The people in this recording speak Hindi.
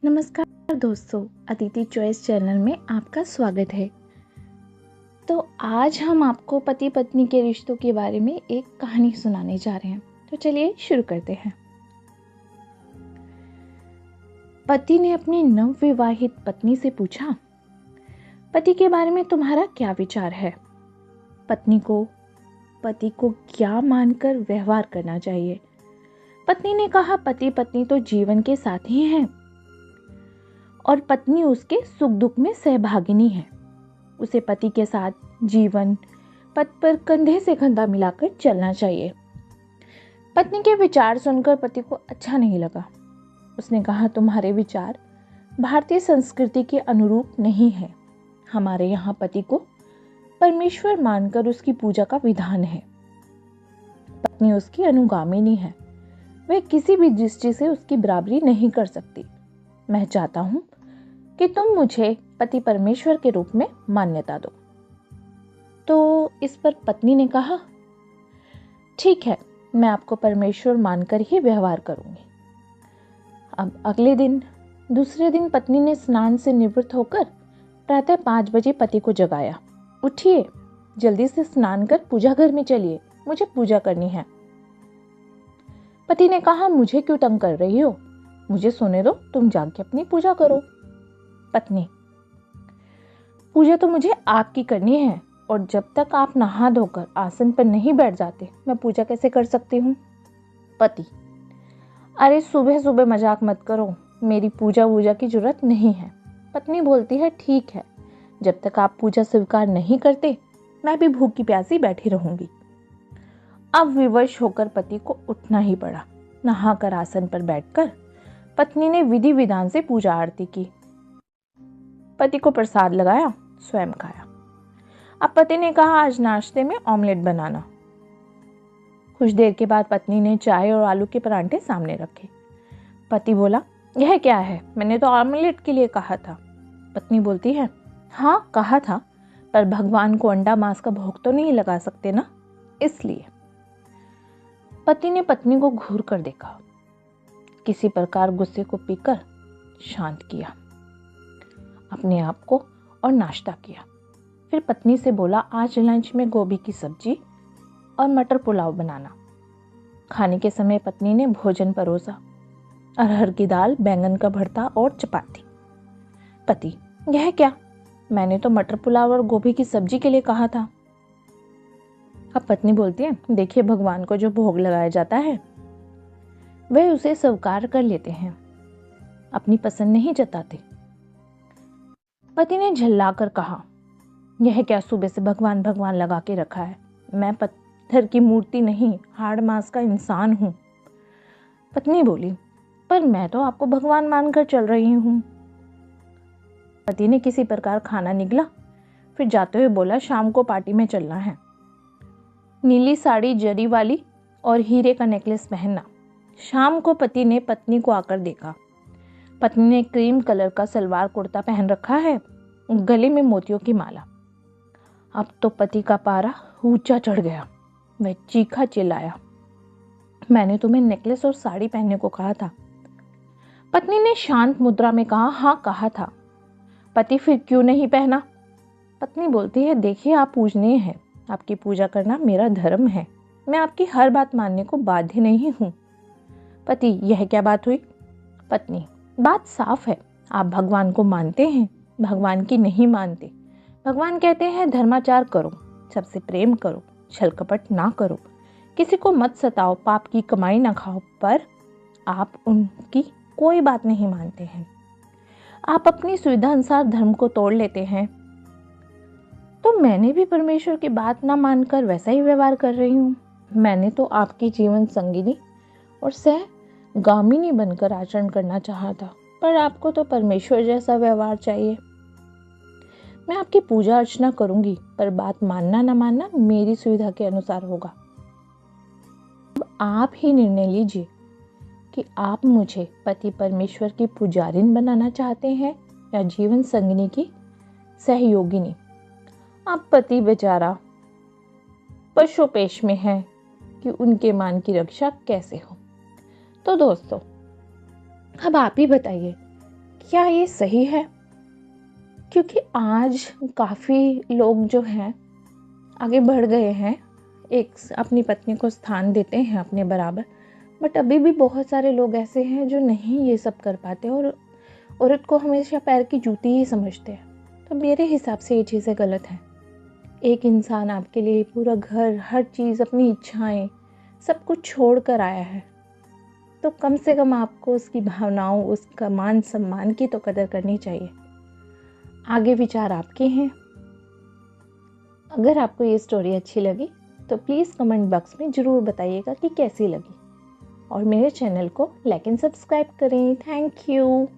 नमस्कार दोस्तों, अदिति चॉइस चैनल में आपका स्वागत है। तो आज हम आपको पति पत्नी के रिश्तों के बारे में एक कहानी सुनाने जा रहे हैं। तो चलिए शुरू करते हैं। पति ने अपनी नवविवाहित पत्नी से पूछा, पति के बारे में तुम्हारा क्या विचार है? पत्नी को पति को क्या मानकर व्यवहार करना चाहिए? पत्नी ने कहा, पति पत्नी तो जीवन के साथी हैं और पत्नी उसके सुख दुख में सहभागिनी है। उसे पति के साथ जीवन पथ पर कंधे से कंधा मिलाकर चलना चाहिए। पत्नी के विचार सुनकर पति को अच्छा नहीं लगा। उसने कहा, तुम्हारे विचार भारतीय संस्कृति के अनुरूप नहीं है। हमारे यहाँ पति को परमेश्वर मानकर उसकी पूजा का विधान है। पत्नी उसकी अनुगामिनी है। वह किसी भी दृष्टि से उसकी बराबरी नहीं कर सकती। मैं चाहता हूं कि तुम मुझे पति परमेश्वर के रूप में मान्यता दो। तो इस पर पत्नी ने कहा, ठीक है, मैं आपको परमेश्वर मानकर ही व्यवहार करूंगी। अब अगले दिन दूसरे दिन पत्नी ने स्नान से निवृत्त होकर प्रातः 5 बजे पति को जगाया। उठिए, जल्दी से स्नान कर पूजा घर में चलिए, मुझे पूजा करनी है। पति ने कहा, मुझे क्यों तंग कर रही हो? मुझे सोने दो, तुम जाके अपनी पूजा करो। पत्नी, पूजा तो मुझे आपकी करनी है और जब तक आप नहा धोकर आसन पर नहीं बैठ जाते, मैं पूजा कैसे कर सकती हूँ? पति, अरे सुबह सुबह मजाक मत करो, मेरी पूजा वूजा की जरूरत नहीं है। पत्नी बोलती है, ठीक है, जब तक आप पूजा स्वीकार नहीं करते, मैं भी भूखी प्यासी बैठी रहूंगी। अब विवश होकर पति को उठना ही पड़ा। नहाकर आसन पर बैठकर पत्नी ने विधि विधान से पूजा आरती की। पति को प्रसाद लगाया, स्वयं खाया। अब पति ने कहा, आज नाश्ते में ऑमलेट बनाना। कुछ देर के बाद पत्नी ने चाय और आलू के परांठे सामने रखे। पति बोला, यह क्या है? मैंने तो ऑमलेट के लिए कहा था। पत्नी बोलती है, हाँ कहा था, पर भगवान को अंडा मांस का भोग तो नहीं लगा सकते ना, इसलिए। पति ने पत्नी को घूर कर देखा, किसी प्रकार गुस्से को पीकर शांत किया अपने आप को और नाश्ता किया। फिर पत्नी से बोला, आज लंच में गोभी की सब्जी और मटर पुलाव बनाना। खाने के समय पत्नी ने भोजन परोसा, अरहर की दाल, बैंगन का भरता और चपाती। पति, यह क्या? मैंने तो मटर पुलाव और गोभी की सब्जी के लिए कहा था। अब पत्नी बोलती है, देखिए, भगवान को जो भोग लगाया जाता है वे उसे स्वीकार कर लेते हैं, अपनी पसंद नहीं जताते। पति ने झल्लाकर कहा, यह क्या सुबह से भगवान भगवान लगा के रखा है? मैं पत्थर की मूर्ति नहीं, हाड़ मांस का इंसान हूं। पत्नी बोली, पर मैं तो आपको भगवान मानकर चल रही हूं। पति ने किसी प्रकार खाना निगला, फिर जाते हुए बोला, शाम को पार्टी में चलना है। नीली साड़ी जरी वाली और हीरे का नेकलेस पहनना। शाम को पति ने पत्नी को आकर देखा। पत्नी ने क्रीम कलर का सलवार कुर्ता पहन रखा है, गले में मोतियों की माला। अब तो पति का पारा ऊंचा चढ़ गया। वह चीखा चिल्लाया, मैंने तुम्हें नेकलेस और साड़ी पहनने को कहा था। पत्नी ने शांत मुद्रा में कहा, हाँ कहा था। पति, फिर क्यों नहीं पहना? पत्नी बोलती है, देखिए, आप पूजनीय हैं, आपकी पूजा करना मेरा धर्म है, मैं आपकी हर बात मानने को बाध्य नहीं हूं। पति, यह क्या बात हुई? पत्नी, बात साफ है, आप भगवान को मानते हैं, भगवान की नहीं मानते। भगवान कहते हैं धर्माचार करो, सबसे प्रेम करो, छल कपट ना करो, किसी को मत सताओ, पाप की कमाई ना खाओ, पर आप उनकी कोई बात नहीं मानते हैं। आप अपनी सुविधा अनुसार धर्म को तोड़ लेते हैं। तो मैंने भी परमेश्वर की बात ना मानकर वैसा ही व्यवहार कर रही हूँ। मैंने तो आपकी जीवन संगिनी और सहगामिनी बनकर आचरण करना चाहा था, पर आपको तो परमेश्वर जैसा व्यवहार चाहिए। मैं आपकी पूजा अर्चना करूंगी, पर बात मानना ना मानना मेरी सुविधा के अनुसार होगा। अब आप ही निर्णय लीजिए कि आप मुझे पति परमेश्वर की पुजारिन बनाना चाहते हैं या जीवन संगिनी की सहयोगिनी। अब पति बेचारा पशुपेश में है कि उनके मान की रक्षा कैसे हो। तो दोस्तों, अब आप ही बताइए क्या ये सही है? क्योंकि आज काफ़ी लोग जो हैं आगे बढ़ गए हैं, एक अपनी पत्नी को स्थान देते हैं अपने बराबर, बट अभी भी बहुत सारे लोग ऐसे हैं जो नहीं ये सब कर पाते और औरत को हमेशा पैर की जूती ही समझते हैं। तो मेरे हिसाब से ये चीज़ें गलत हैं। एक इंसान आपके लिए पूरा घर, हर चीज़, अपनी इच्छाएं सब कुछ छोड़ कर आया है, तो कम से कम आपको उसकी भावनाओं, उसका मान सम्मान की तो कदर करनी चाहिए। आगे विचार आपके हैं। अगर आपको ये स्टोरी अच्छी लगी तो प्लीज़ कमेंट बॉक्स में ज़रूर बताइएगा कि कैसी लगी, और मेरे चैनल को लाइक एंड सब्सक्राइब करें। Thank you.